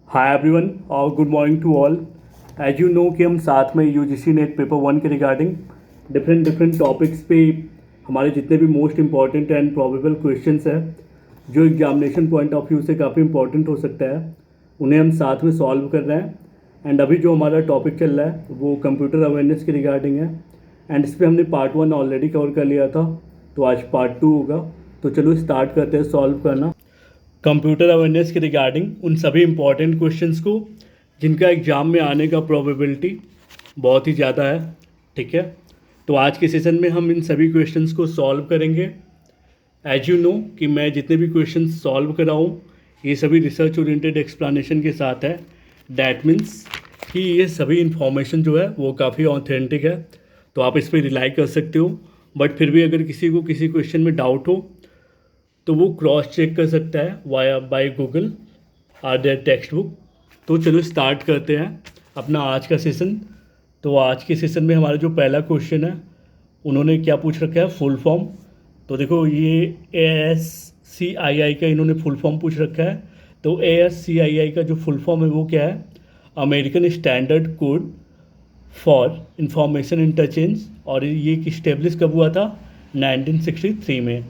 हाय everyone और good morning to all. As you know कि हम साथ में यूजीसी नेट पेपर 1 के रिगार्डिंग डिफरेंट डिफरेंट टॉपिक्स पे हमारे जितने भी most important and probable questions हैं जो एग्जामिनेशन पॉइंट ऑफ व्यू से काफ़ी इंपॉर्टेंट हो सकता है उन्हें हम साथ में सॉल्व कर रहे हैं। एंड अभी जो हमारा टॉपिक चल रहा है वो कंप्यूटर अवेयरनेस के रिगार्डिंग है। एंड इस पर हमने पार्ट 1 ऑलरेडी कवर कर लिया था, तो आज पार्ट 2 होगा। तो चलो स्टार्ट करते हैं सॉल्व करना कंप्यूटर अवेयरनेस के रिगार्डिंग उन सभी इंपॉर्टेंट क्वेश्चंस को जिनका एग्ज़ाम में आने का प्रोबेबिलिटी बहुत ही ज़्यादा है। ठीक है, तो आज के सेशन में हम इन सभी क्वेश्चंस को सॉल्व करेंगे। एज यू नो कि मैं जितने भी क्वेश्चंस सॉल्व कर रहा हूँ ये सभी रिसर्च ओरिएंटेड एक्सप्लेनेशन के साथ है। डैट मीन्स कि ये सभी इंफॉर्मेशन जो है वो काफ़ी ऑथेंटिक है, तो आप इस पर रिलाई कर सकते हो। बट फिर भी अगर किसी को किसी क्वेश्चन में डाउट हो तो वो क्रॉस चेक कर सकता है via by Google or their textbook. तो चलो स्टार्ट करते हैं अपना आज का सेशन। तो आज के सेशन में हमारा जो पहला क्वेश्चन है उन्होंने क्या पूछ रखा है, फुल फॉर्म। तो देखो ये ASCII का इन्होंने फुल फॉर्म पूछ रखा है। तो ASCII का जो फुल फॉर्म है वो क्या है, American standard code for information interchange, और ये इस्टेब्लिश कब हुआ था, 1963 में।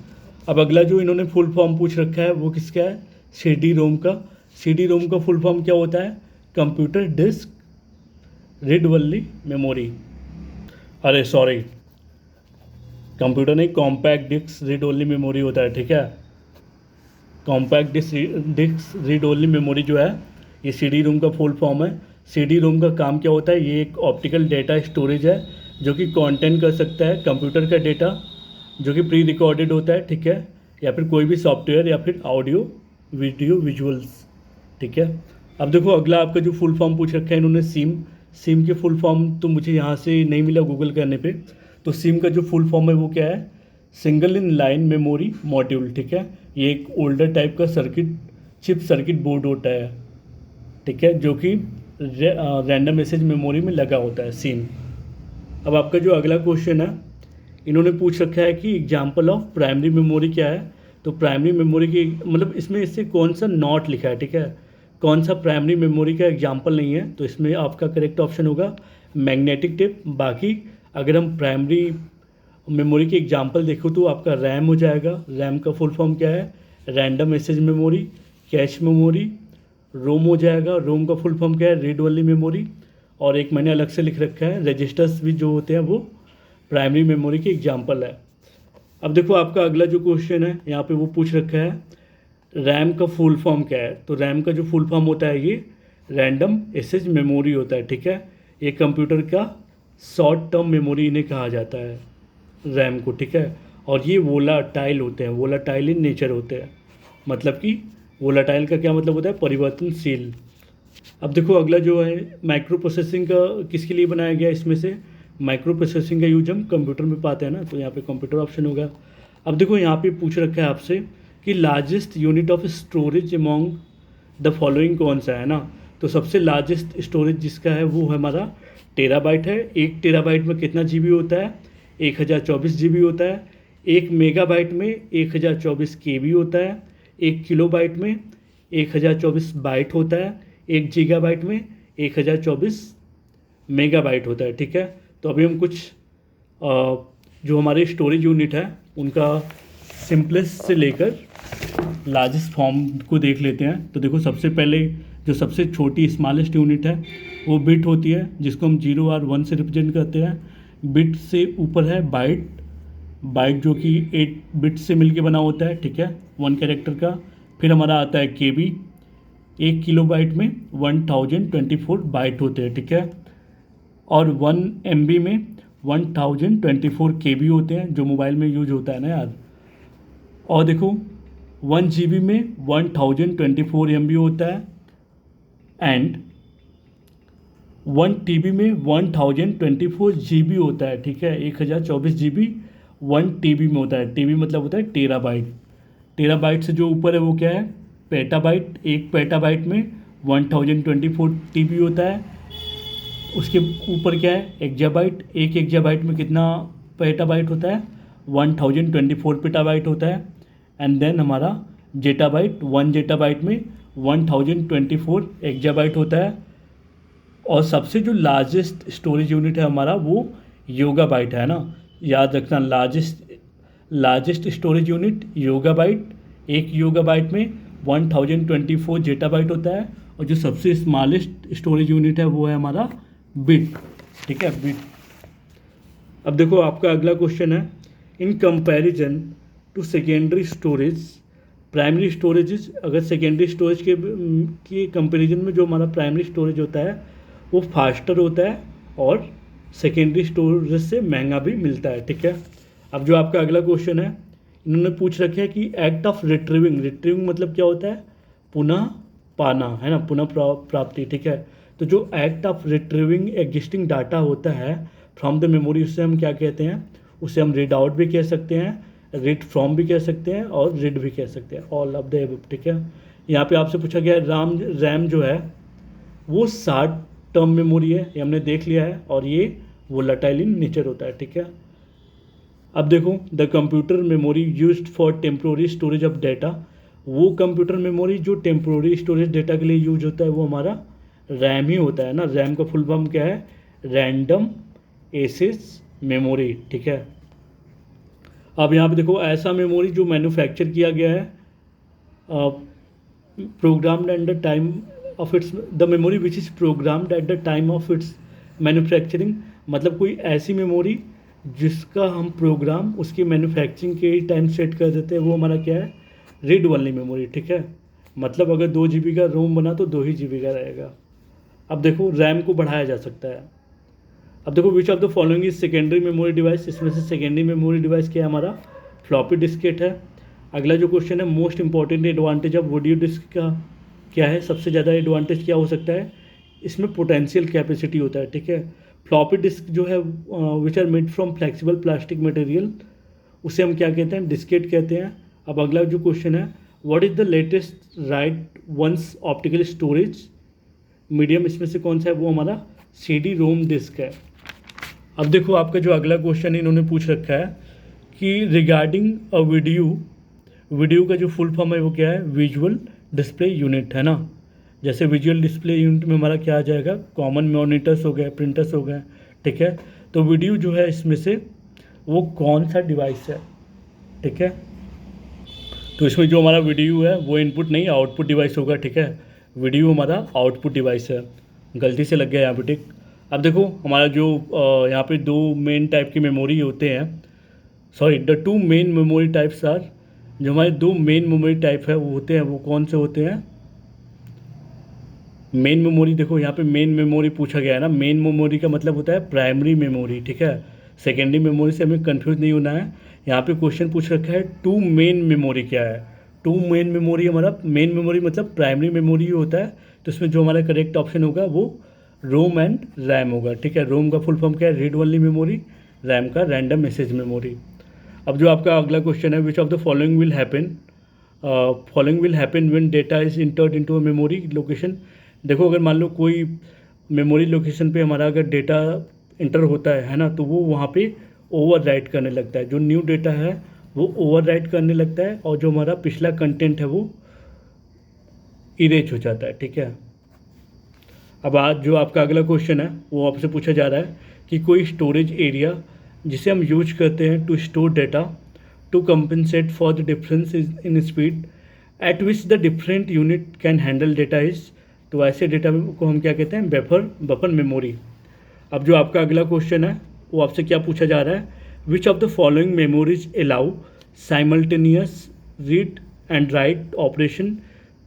अब अगला जो इन्होंने फुल फॉर्म पूछ रखा है वो किसका है, CD रोम का। CD रोम का फुल फॉर्म क्या होता है, computer disc read only memory. अरे सॉरी, कंप्यूटर नहीं, compact disc read only memory होता है। ठीक है, compact disc read only memory जो है ये CD रोम का फुल फॉर्म है। CD रोम का काम क्या होता है, ये एक ऑप्टिकल डेटा स्टोरेज है जो कि कंटेन कर सकता है कंप्यूटर का डेटा जो कि प्री रिकॉर्डेड होता है। ठीक है, या फिर कोई भी सॉफ्टवेयर या फिर ऑडियो वीडियो विजुअल्स। ठीक है, अब देखो अगला आपका जो फुल फॉर्म पूछ रखा है इन्होंने सिम के फुल फॉर्म तो मुझे यहाँ से नहीं मिला गूगल करने पे। तो सिम का जो फुल फॉर्म है वो क्या है, single in line memory module. ठीक है, ये एक ओल्डर टाइप का चिप सर्किट बोर्ड होता है। ठीक है, जो कि रैंडम मैसेज मेमोरी में लगा होता है सिम। अब आपका जो अगला क्वेश्चन है इन्होंने पूछ रखा है कि एग्जाम्पल ऑफ प्राइमरी मेमोरी क्या है। तो प्राइमरी मेमोरी की मतलब इसमें इससे कौन सा नॉट लिखा है। ठीक है, कौन सा प्राइमरी मेमोरी का एग्जाम्पल नहीं है, तो इसमें आपका करेक्ट ऑप्शन होगा मैग्नेटिक टेप। बाकी अगर हम प्राइमरी मेमोरी के एग्जाम्पल देखो तो आपका रैम हो जाएगा। रैम का फुल फॉर्म क्या है, random message memory. Cache memory रोम हो जाएगा। रोम का फुल फॉर्म क्या है, रीड ओनली मेमोरी। और एक मैंने अलग से लिख रखा है रजिस्टर्स भी जो होते हैं वो प्राइमरी मेमोरी के एग्जाम्पल है। अब देखो आपका अगला जो क्वेश्चन है यहाँ पे वो पूछ रखा है रैम का फुल फॉर्म क्या है। तो रैम का जो फुल फॉर्म होता है ये रैंडम एक्सेस मेमोरी होता है। ठीक है, ये कंप्यूटर का शॉर्ट टर्म मेमोरी इन्हें कहा जाता है रैम को। ठीक है, और ये वोलाटाइल होते हैं, वोलाटाइल इन नेचर होते हैं। मतलब कि वोलाटाइल का क्या मतलब होता है, परिवर्तनशील। अब देखो अगला जो है माइक्रो प्रोसेसिंग का किसके लिए बनाया गया, इसमें से माइक्रो प्रोसेसिंग का यूज हम कंप्यूटर में पाते हैं ना, तो यहाँ पे कंप्यूटर ऑप्शन होगा। अब देखो यहाँ पे पूछ रखा है आपसे कि largest unit of storage among the following कौन सा है ना। तो सबसे लार्जेस्ट स्टोरेज जिसका है वो हमारा टेराबाइट है। 1 टेराबाइट में कितना GB होता है, 1024 GB होता है। 1 मेगाबाइट में 1024 KB होता है। 1 किलोबाइट में 1024 बाइट होता है। 1 गीगाबाइट में 1024 मेगाबाइट होता है। ठीक है, तो अभी हम कुछ जो हमारे स्टोरेज यूनिट है उनका सिंपलेस्ट से लेकर लार्जेस्ट फॉर्म को देख लेते हैं। तो देखो सबसे पहले जो सबसे छोटी स्मॉलेस्ट यूनिट है वो बिट होती है, जिसको हम 0 और 1 से रिप्रेजेंट करते हैं। बिट से ऊपर है बाइट जो कि 8 बिट से मिलके बना होता है। ठीक है, 1 कैरेक्टर का। फिर हमारा आता है KB। 1 किलोबाइट में 1024 बाइट होते हैं। ठीक है, और 1 MB में 1024 KB होते हैं, जो मोबाइल में यूज होता है ना यार। और देखो 1 GB में 1024 MB होता है। एंड 1 TB में 1024 GB होता है। ठीक है, 1024 GB 1 TB में होता है। TB मतलब होता है टेराबाइट। टेराबाइट से जो ऊपर है वो क्या है, पेटाबाइट। 1 पेटाबाइट में 1024 TB होता है। उसके ऊपर क्या है, एक्जाबाइट। 1 एक्जाबाइट में कितना पेटाबाइट होता है, 1024 पेटाबाइट होता है। एंड देन हमारा जेटाबाइट, 1 जेटाबाइट में 1024 एक्जाबाइट होता है। और सबसे जो लार्जेस्ट स्टोरेज यूनिट है हमारा वो योगाबाइट है ना, याद रखना, लार्जेस्ट स्टोरेज यूनिट योगाबाइट। एक योगाबाइट में 1024 जेटाबाइट होता है। और जो सबसे स्मॉलेस्ट स्टोरेज यूनिट है वो है हमारा बिट, ठीक है, बिट। अब देखो आपका अगला क्वेश्चन है, in comparison to secondary storage primary storage, अगर सेकेंडरी स्टोरेज के कंपैरिजन में जो हमारा प्राइमरी स्टोरेज होता है वो फास्टर होता है और सेकेंडरी स्टोरेज से महंगा भी मिलता है, ठीक है। अब जो आपका अगला क्वेश्चन है, इन्होंने पूछ रखे है कि एक्ट ऑफ रिट्रीविंग मतलब क्या होता है, पुनः पाना, है ना, पुनः प्राप्ति, ठीक है। तो जो act of retrieving existing data होता है फ्रॉम द मेमोरी, उससे हम क्या कहते हैं, उसे हम रीड आउट भी कह सकते हैं, रीड फ्रॉम भी कह सकते हैं और रीड भी कह सकते हैं, ऑल ऑफ द एबव, ठीक है। यहाँ पे आपसे पूछा गया है रैम जो है वो शॉर्ट टर्म मेमोरी है, ये हमने देख लिया है, और ये वोलेटाइल इन नेचर होता है, ठीक है। अब देखो the computer memory used for temporary storage of data, वो कंप्यूटर मेमोरी जो टेम्प्रोरी स्टोरेज डाटा के लिए यूज होता है वो हमारा रैम ही होता है ना। रैम का फुल फॉर्म क्या है, रैंडम एक्सेस मेमोरी, ठीक है। अब यहाँ पे देखो ऐसा मेमोरी जो मैन्युफैक्चर किया गया है, programmed at the time of its, the memory which is programmed at the time of its manufacturing, मतलब कोई ऐसी मेमोरी जिसका हम प्रोग्राम उसकी मैन्युफैक्चरिंग के टाइम सेट कर देते हैं, वो हमारा क्या है, रीड ओनली मेमोरी, ठीक है। मतलब अगर 2 GB का रोम बना तो 2 ही GB का रहेगा। अब देखो रैम को बढ़ाया जा सकता है। अब देखो which of the following is secondary memory device, इसमें से सेकेंडरी मेमोरी डिवाइस क्या है, हमारा फ्लॉपी डिस्केट है। अगला जो क्वेश्चन है, most important advantage of video disc का क्या है, सबसे ज़्यादा एडवांटेज क्या हो सकता है, इसमें पोटेंशियल कैपेसिटी होता है, ठीक है। फ्लॉपी डिस्क जो है which are made from flexible plastic material, उसे हम क्या कहते हैं, डिस्केट कहते हैं। अब अगला जो क्वेश्चन है, what is the latest write once optical storage medium, इसमें से कौन सा है, वो हमारा CD रोम डिस्क है। अब देखो आपका जो अगला क्वेश्चन है, इन्होंने पूछ रखा है कि रिगार्डिंग अ वीडियो का जो फुल फॉर्म है वो क्या है, विजुअल डिस्प्ले यूनिट, है ना। जैसे विजुअल डिस्प्ले यूनिट में हमारा क्या आ जाएगा, कॉमन मॉनिटर्स हो गए, प्रिंटर्स हो गए, ठीक है। तो वीडियो जो है इसमें से वो कौन सा डिवाइस है, ठीक है। तो इसमें जो हमारा वीडियो है वो इनपुट नहीं आउटपुट डिवाइस होगा, ठीक है। वीडियो हमारा आउटपुट डिवाइस है, गलती से लग गया यहाँ पे, ठीक। अब देखो हमारा जो यहाँ पे 2 मेन टाइप के मेमोरी होते हैं, sorry the 2 main memory types are, जो हमारे 2 मेन मेमोरी टाइप है वो होते हैं, वो कौन से होते हैं, मेन मेमोरी। देखो यहाँ पे मेन मेमोरी पूछा गया है ना, मेन मेमोरी का मतलब होता है प्राइमरी मेमोरी, ठीक है। सेकेंडरी मेमोरी से हमें कंफ्यूज नहीं होना है। यहाँ पे क्वेश्चन पूछ रखा है 2 मेन मेमोरी क्या है, 2 मेन मेमोरी, हमारा मेन मेमोरी मतलब प्राइमरी मेमोरी होता है। तो इसमें जो हमारा करेक्ट ऑप्शन होगा वो रोम एंड रैम होगा, ठीक है। रोम का फुल फॉर्म क्या है, रीड ओनली मेमोरी, रैम का रैंडम मैसेज मेमोरी। अब जो आपका अगला क्वेश्चन है, which of the following will happen when data is entered into a memory location. देखो अगर मान लो कोई मेमोरी लोकेशन पे हमारा अगर डेटा इंटर होता है ना, तो वो वहाँ पे ओवर राइट करने लगता है, जो न्यू डेटा है वो ओवर राइट करने लगता है, और जो हमारा पिछला कंटेंट है वो इरेज हो जाता है, ठीक है। अब आज जो आपका अगला क्वेश्चन है वो आपसे पूछा जा रहा है कि कोई स्टोरेज एरिया जिसे हम यूज करते हैं to store data to compensate for the difference in speed at which the different unit can handle data is, तो ऐसे डेटा को हम क्या कहते हैं, बफर मेमोरी। अब जो आपका अगला क्वेश्चन है वो आपसे क्या पूछा जा रहा है, which of the following memories allow simultaneous read and write operation.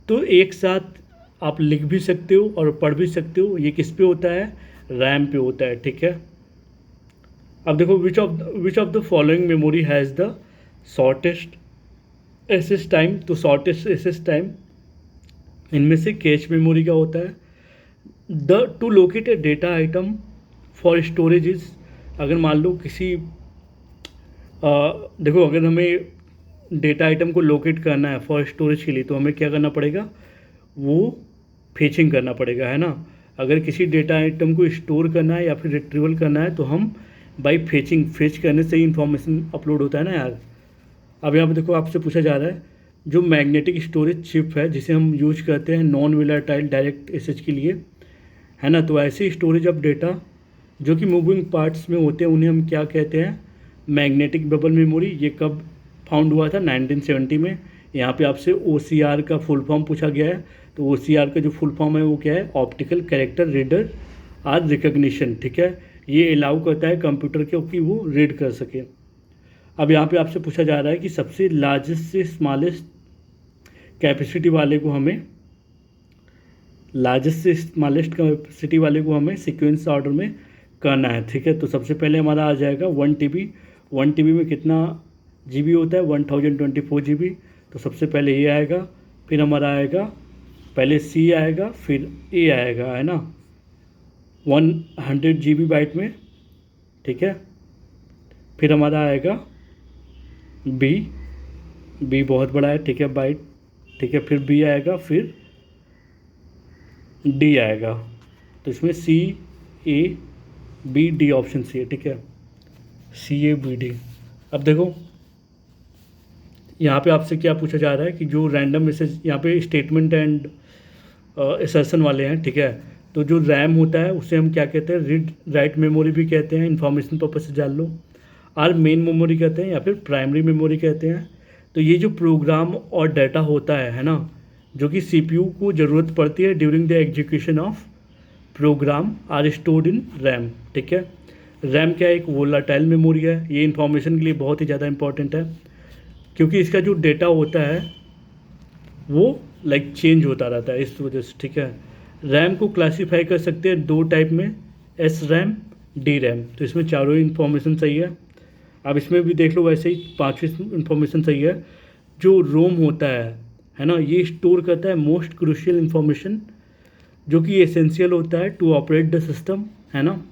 तो एक साथ आप लिख भी सकते हो और पढ़ भी सकते हो, ये किस पे होता है, रैम पे होता है, ठीक है। अब देखो which of the following memory has the shortest access time, तो शॉर्टेस्ट एक्सेस टाइम इनमें से कैश मेमोरी का होता है। The to locate a data item for storage is, अगर मान लो किसी देखो अगर हमें डेटा आइटम को लोकेट करना है फॉर स्टोरेज के लिए, तो हमें क्या करना पड़ेगा, वो फेचिंग करना पड़ेगा, है ना। अगर किसी डेटा आइटम को स्टोर करना है या फिर रिट्रीवल करना है तो हम बाई फेच करने से ही इन्फॉर्मेशन अपलोड होता है ना यार। अब यहाँ पे देखो आपसे पूछा जा रहा है जो मैग्नेटिक स्टोरेज चिप है जिसे हम यूज करते हैं नॉन वोलेटाइल डायरेक्ट एसएच के लिए, है ना। तो ऐसे स्टोरेज ऑफ डेटा जो कि मूविंग पार्ट्स में होते हैं उन्हें हम क्या कहते हैं, मैग्नेटिक बबल मेमोरी। ये कब फाउंड हुआ था, 1970 में। यहाँ पे आपसे OCR का फुल फॉर्म पूछा गया है, तो OCR का जो फुल फॉर्म है वो क्या है, optical character reader or recognition, ठीक है। ये अलाउ करता है कंप्यूटर को कि वो रीड कर सके। अब यहाँ पे आपसे पूछा जा रहा है कि सबसे लार्जेस्ट से स्मॉलेस्ट कैपेसिटी वाले को हमें सीक्वेंस ऑर्डर में करना है, ठीक है। तो सबसे पहले हमारा आ जाएगा 1 TB। 1 TB में कितना GB होता है, 1024 GB। तो सबसे पहले ये आएगा, फिर हमारा आएगा पहले C आएगा, फिर A आएगा, है ना, 100 GB बाइट में, ठीक है। फिर हमारा आएगा B बहुत बड़ा है, ठीक है, बाइट, ठीक है। फिर B आएगा, फिर D आएगा। तो इसमें C A B D option C है, ठीक है, CABD। अब देखो यहाँ पे आपसे क्या पूछा जा रहा है कि जो रैंडम मैसेज, यहाँ पे स्टेटमेंट एंड असर्शन वाले हैं, ठीक है। तो जो रैम होता है उसे हम क्या कहते हैं, रीड राइट मेमोरी भी कहते हैं, इन्फॉर्मेशन पर्पज से जान लो। आर मेन मेमोरी कहते हैं या फिर प्राइमरी मेमोरी कहते हैं। तो ये जो प्रोग्राम और डाटा होता है ना, जो कि CPU को ज़रूरत पड़ती है during the execution of program are stored in RAM, ठीक है। रैम क्या है, एक वोलाटाइल मेमोरी है। ये इन्फॉर्मेशन के लिए बहुत ही ज़्यादा इंपॉर्टेंट है, क्योंकि इसका जो डेटा होता है वो चेंज होता रहता है, इस वजह से, ठीक है। रैम को क्लासीफाई कर सकते हैं 2 टाइप में, SRAM DRAM। तो इसमें चारों इन्फॉर्मेशन सही है। अब इसमें भी देख लो, वैसे ही 5वीं इन्फॉर्मेशन सही है। जो रोम होता है ना, ये स्टोर करता है मोस्ट क्रूशियल इन्फॉर्मेशन जो कि एसेंशियल होता है टू ऑपरेट द सिस्टम, है ना,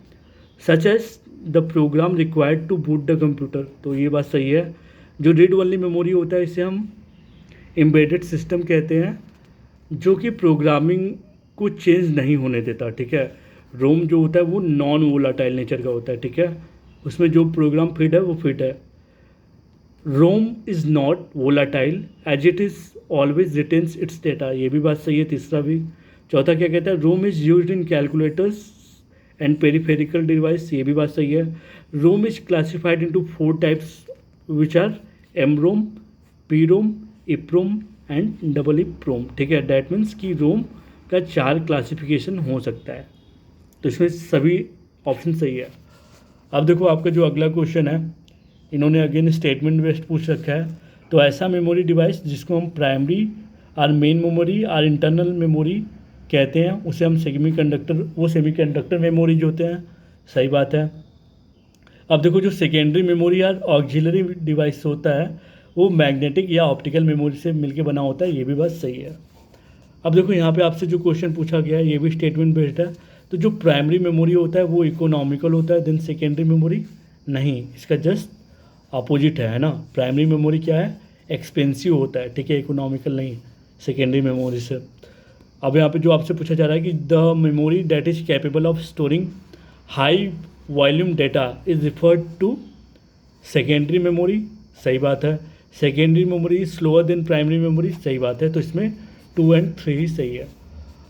such as the program required to boot the computer. तो ये बात सही है। जो रीड ओनली मेमोरी होता है इसे हम एम्बेडेड सिस्टम कहते हैं, जो कि प्रोग्रामिंग को चेंज नहीं होने देता, ठीक है। रोम जो होता है वो नॉन वोलाटाइल नेचर का होता है, ठीक है। उसमें जो प्रोग्राम फिट है वो फिट है। ROM is not volatile as it is always retains its data. ये भी बात सही है। तीसरा भी। चौथा क्या कहता है, ROM is used in calculators and peripheral device. ये भी बात सही है। ROM is classified into 4 types which are MROM, PROM, EPROM and EEPROM, ठीक है। डैट मीन्स कि रोम का 4 क्लासिफिकेशन हो सकता है। तो इसमें सभी ऑप्शन सही है। अब देखो आपका जो अगला क्वेश्चन है, इन्होंने अगेन स्टेटमेंट बेस्ड पूछ रखा है। तो ऐसा मेमोरी डिवाइस जिसको हम प्राइमरी और मेन मेमोरी और इंटरनल मेमोरी कहते हैं उसे हम सेमीकंडक्टर मेमोरी जो होते हैं, सही बात है। अब देखो जो सेकेंडरी मेमोरी और ऑक्सिलरी डिवाइस होता है वो मैग्नेटिक या ऑप्टिकल मेमोरी से मिलकर बना होता है। ये भी बात सही है। अब देखो यहाँ पे आपसे जो क्वेश्चन पूछा गया है ये भी स्टेटमेंट बेस्ड है। तो जो प्राइमरी मेमोरी होता है वो इकोनॉमिकल होता है, देन सेकेंडरी मेमोरी नहीं, इसका जस्ट अपोजिट है ना। प्राइमरी मेमोरी क्या है, एक्सपेंसिव होता है, ठीक है, इकोनॉमिकल नहीं, सेकेंडरी मेमोरी से। अब यहाँ पे जो आपसे पूछा जा रहा है कि the memory that is capable of storing high volume data is referred to secondary memory, सही बात है। Secondary memory slower than primary memory, सही बात है। तो इसमें 2 और 3 ही सही है।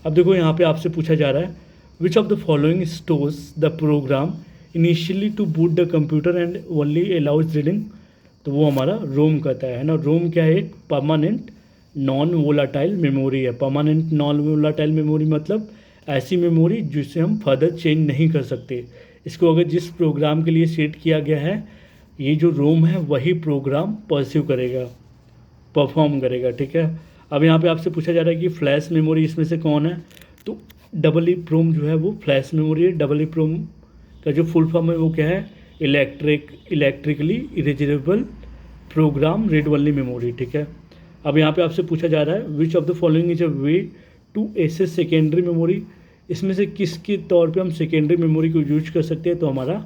अब देखो यहाँ पे आपसे पूछा जा रहा है which of the following stores the program initially to boot the computer and only allows reading. तो वो हमारा रोम कहता है ना। रोम क्या है, एक परमानेंट नॉन वोलाटाइल मेमोरी है। परमानेंट नॉन वोलाटाइल मेमोरी मतलब ऐसी मेमोरी जिसे हम फर्दर चेंज नहीं कर सकते। इसको अगर जिस प्रोग्राम के लिए सेट किया गया है, ये जो रोम है वही प्रोग्राम परफॉर्म करेगा, ठीक है। अब यहाँ पे आपसे पूछा जा रहा है कि फ्लैश मेमोरी इसमें से कौन है। तो EEPROM जो है वो फ्लैश मेमोरी है। EEPROM का जो फुल फॉर्म है वो क्या है, electrically erasable program read only memory, ठीक है। अब यहाँ पे आपसे पूछा जा रहा है which of the following is a way to access secondary memory. इसमें से किसके तौर पे हम सेकेंडरी मेमोरी को यूज कर सकते हैं। तो हमारा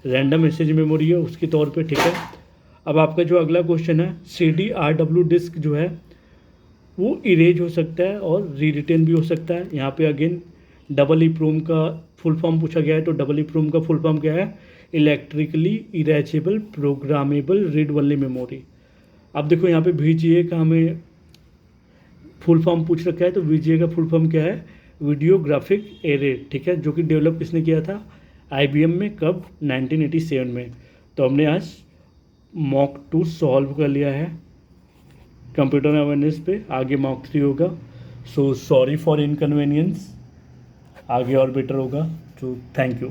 रैंडम एक्सेस मेमोरी है उसके तौर पे, ठीक है। अब आपका जो अगला क्वेश्चन है, CD-RW डिस्क जो है वो इरेज हो सकता है और री रिटेन भी हो सकता है। यहाँ पे अगेन EEPROM का फुल फॉर्म पूछा गया है। तो EEPROM का फुल फॉर्म क्या है, electrically erasable programmable read only memory. अब देखो यहाँ पे VGA का हमें फुल फॉर्म पूछ रखा है, तो वीजीए का फुल फॉर्म क्या है, वीडियो ग्राफिक एरे, ठीक है, जो कि डेवलप किसने किया था, आईबीएम में, कब, 1987 में। तो हमने आज मॉक 2 सॉल्व कर लिया है कंप्यूटर अवेयरनेस पे, आगे मॉक 3 होगा। सो सॉरी फॉर इनकन्वीनियंस, आगे और बेटर होगा। तो थैंक यू।